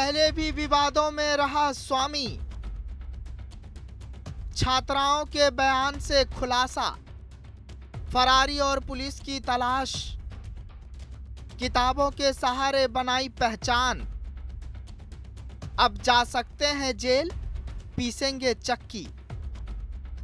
पहले भी विवादों में रहा स्वामी। छात्राओं के बयान से खुलासा, फरारी और पुलिस की तलाश, किताबों के सहारे बनाई पहचान, अब जा सकते हैं जेल, पीसेंगे चक्की।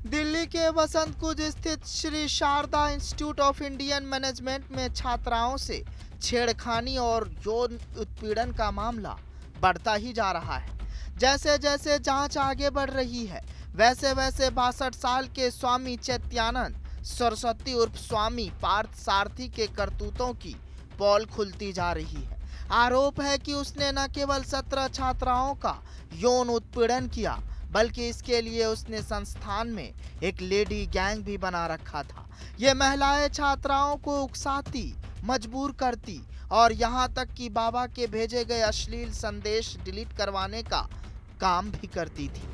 दिल्ली के वसंत कुंज स्थित Shri Sharda Institute of Indian Management में छात्राओं से छेड़खानी और यौन उत्पीड़न का मामला बढ़ता ही जा रहा है। जैसे जैसे जांच आगे बढ़ रही है, वैसे वैसे 62 साल के स्वामी चैत्यानंद सरस्वती उर्फ स्वामी पार्थ सारथी के करतूतों की पोल खुलती जा रही है। आरोप है कि उसने न केवल 17 छात्राओं का यौन उत्पीड़न किया, बल्कि इसके लिए उसने संस्थान में एक लेडी गैंग भी बना रखा था। ये महिलाएं छात्राओं को उकसाती, मजबूर करती और यहाँ तक कि बाबा के भेजे गए अश्लील संदेश डिलीट करवाने का काम भी करती थी।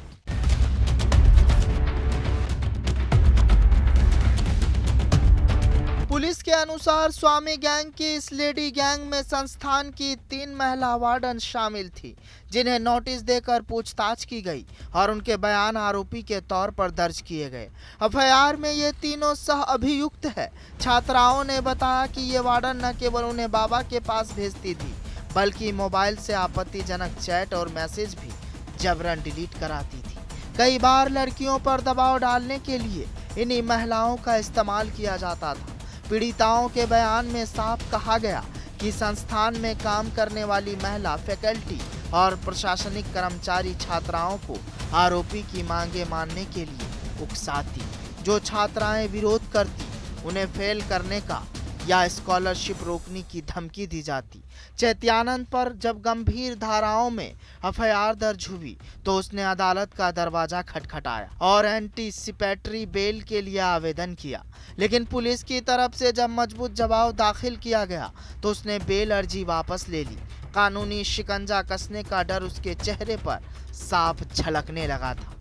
पुलिस के अनुसार स्वामी गैंग की इस लेडी गैंग में संस्थान की 3 महिला वार्डन शामिल थी, जिन्हें नोटिस देकर पूछताछ की गई और उनके बयान आरोपी के तौर पर दर्ज किए गए। एफआईआर में ये तीनों सह अभियुक्त है। छात्राओं ने बताया कि ये वार्डन न केवल उन्हें बाबा के पास भेजती थी, बल्कि मोबाइल से आपत्तिजनक चैट और मैसेज भी जबरन डिलीट कराती थी। कई बार लड़कियों पर दबाव डालने के लिए इन्हीं महिलाओं का इस्तेमाल किया जाता था। पीड़िताओं के बयान में साफ कहा गया कि संस्थान में काम करने वाली महिला फैकल्टी और प्रशासनिक कर्मचारी छात्राओं को आरोपी की मांगे मानने के लिए उकसाती। जो छात्राएं विरोध करती, उन्हें फेल करने का या स्कॉलरशिप रोकने की धमकी दी जाती। चैत्यानंद पर जब गंभीर धाराओं में एफआईआर दर्ज हुई तो उसने अदालत का दरवाजा खटखटाया और एंटीसिपेटरी बेल के लिए आवेदन किया, लेकिन पुलिस की तरफ से जब मजबूत जवाब दाखिल किया गया तो उसने बेल अर्जी वापस ले ली। कानूनी शिकंजा कसने का डर उसके चेहरे पर साफ झलकने लगा था।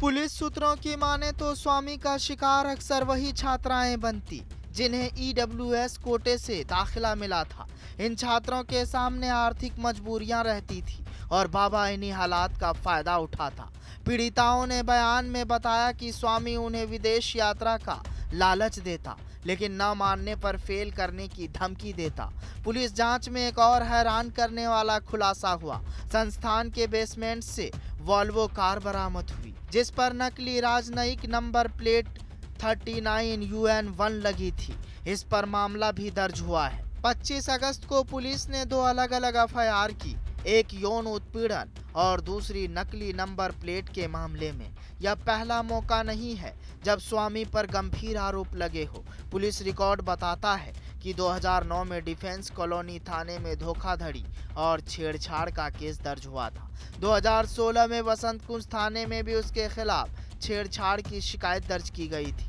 पुलिस सूत्रों की माने तो स्वामी का शिकार अक्सर वही छात्राएं बनती जिन्हें ईडब्ल्यूएस कोटे से दाखिला मिला था। इन छात्रों के सामने आर्थिक मजबूरियां रहती थी और बाबा इन्हीं हालात का फायदा उठाता। पीड़िताओं ने बयान में बताया कि स्वामी उन्हें विदेश यात्रा का लालच देता, लेकिन न मानने पर फेल करने की धमकी देता। पुलिस जांच में एक और हैरान करने वाला खुलासा हुआ। संस्थान के बेसमेंट से वॉल्वो कार बरामद हुई, जिस पर नकली राजनयिक नंबर प्लेट 39 UN1 लगी थी। इस पर मामला भी दर्ज हुआ है। 25 अगस्त को पुलिस ने 2 अलग अलग एफआईआर की, एक यौन उत्पीड़न और दूसरी नकली नंबर प्लेट के मामले में। यह पहला मौका नहीं है जब स्वामी पर गंभीर आरोप लगे हो। पुलिस रिकॉर्ड बताता है कि 2009 में डिफेंस कॉलोनी थाने में धोखाधड़ी और छेड़छाड़ का केस दर्ज हुआ था। 2016 में वसंत कुंज थाने में भी उसके खिलाफ छेड़छाड़ की शिकायत दर्ज की गई थी।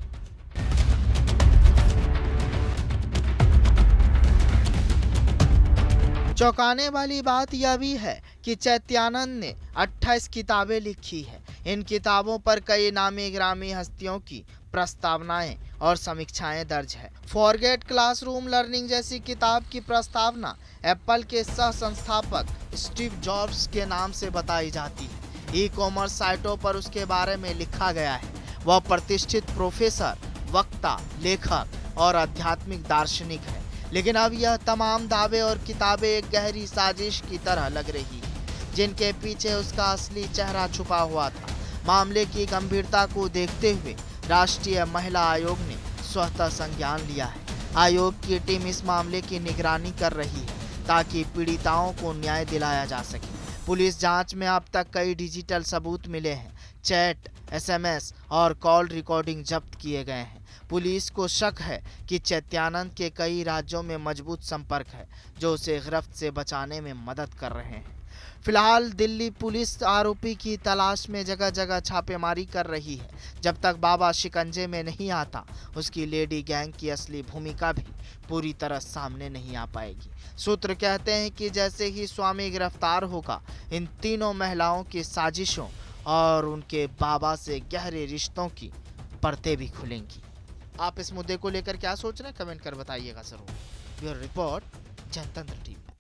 चौंकाने वाली बात यह भी है कि चैत्यानंद ने 28 किताबें लिखी है। इन किताबों पर कई नामी ग्रामी हस्तियों की प्रस्तावनाएं और समीक्षाएं दर्ज है। फॉरगेट क्लासरूम लर्निंग जैसी किताब की प्रस्तावना एप्पल के सह संस्थापक स्टीव जॉब्स के नाम से बताई जाती है। ई कॉमर्स साइटों पर उसके बारे में लिखा गया है। वह प्रतिष्ठित प्रोफेसर, वक्ता, लेखक और आध्यात्मिक दार्शनिक है। लेकिन अब यह तमाम दावे और किताबें एक गहरी साजिश की तरह लग रही है, जिनके पीछे उसका असली चेहरा छुपा हुआ था। मामले की गंभीरता को देखते हुए राष्ट्रीय महिला आयोग ने स्वतः संज्ञान लिया है। आयोग की टीम इस मामले की निगरानी कर रही है ताकि पीड़िताओं को न्याय दिलाया जा सके। पुलिस जांच में अब तक कई डिजिटल सबूत मिले हैं। चैट, एसएमएस और कॉल रिकॉर्डिंग जब्त किए गए हैं। पुलिस को शक है कि चैत्यानंद के कई राज्यों में मजबूत संपर्क है, जो उसे गिरफ्त से बचाने में मदद कर रहे हैं। फिलहाल दिल्ली पुलिस आरोपी की तलाश में जगह जगह छापेमारी कर रही है। जब तक बाबा शिकंजे में नहीं आता, उसकी लेडी गैंग की असली भूमिका भी पूरी तरह सामने नहीं आ पाएगी। सूत्र कहते हैं कि जैसे ही स्वामी गिरफ्तार होगा, इन तीनों महिलाओं की साजिशों और उनके बाबा से गहरे रिश्तों की परतें भी खुलेंगी। आप इस मुद्दे को लेकर क्या सोच रहे हैं, कमेंट कर बताइएगा जरूर। ब्यूरो रिपोर्ट, जनतंत्र टीवी।